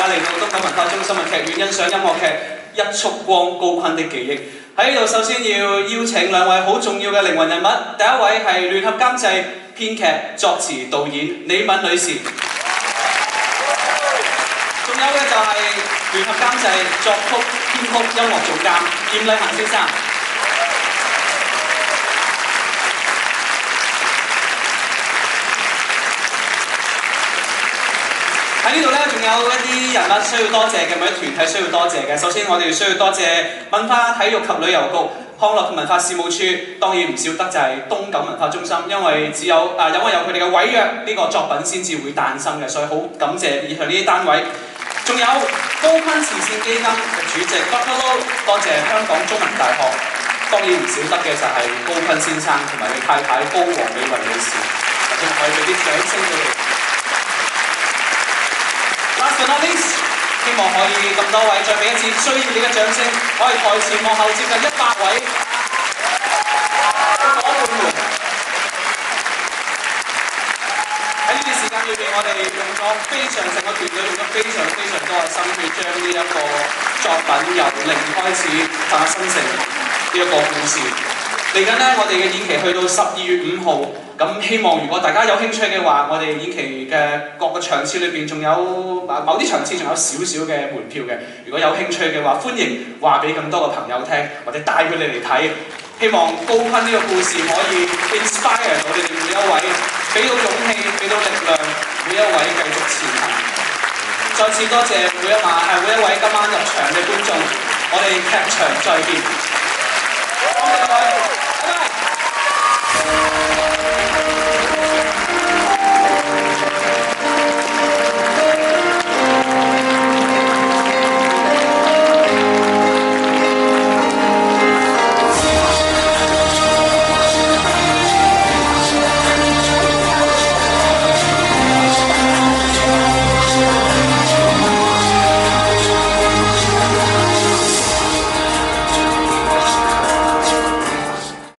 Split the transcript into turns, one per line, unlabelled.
家嚟到東九文化中心嘅劇院欣賞音樂劇《一束光高坤的記憶》。喺呢度首先要邀請兩位好重要嘅靈魂人物，第一位係聯合監製、編劇、作詞、導演李敏女士，仲有嘅就係聯合監製、作曲、編曲、音樂總監嚴麗行先生。喺呢度咧，仲有一啲人物需要多謝嘅，某啲團體需要多謝嘅。首先，我哋需要多謝文化體育及旅遊局、康樂及文化事務處，當然唔少得就係東九文化中心，因為有佢哋嘅委約，呢個作品先至會誕生嘅，所以好感謝以上呢啲單位。仲有高坤慈善基金嘅主席 Dr. Lo， 多謝香港中文大學，當然唔少得嘅就係高坤先生同埋佢太太高黃美雲女士，或者可以俾啲掌聲佢哋。Last but not least， 希望可以咁多位再俾一次需要你嘅掌聲，我哋台前幕後接近100位伙伴們。喺呢段時間裏邊，我哋用咗成個團隊用咗非常多嘅心血，將呢一個作品由零開始發生成呢一個故事。嚟緊呢，我哋嘅演期去到12月5號，咁希望如果大家有興趣嘅話，我哋演期嘅各個場次裏邊仲有某啲場次仲有少少嘅門票嘅。如果有興趣嘅話，歡迎話俾更多嘅朋友聽，或者帶佢哋嚟睇。希望高坤呢個故事可以 inspire 到你哋每一位，俾到勇氣，俾到力量，每一位繼續前行。再次多謝每一位今晚入場嘅觀眾，我哋劇場再見。多謝各位。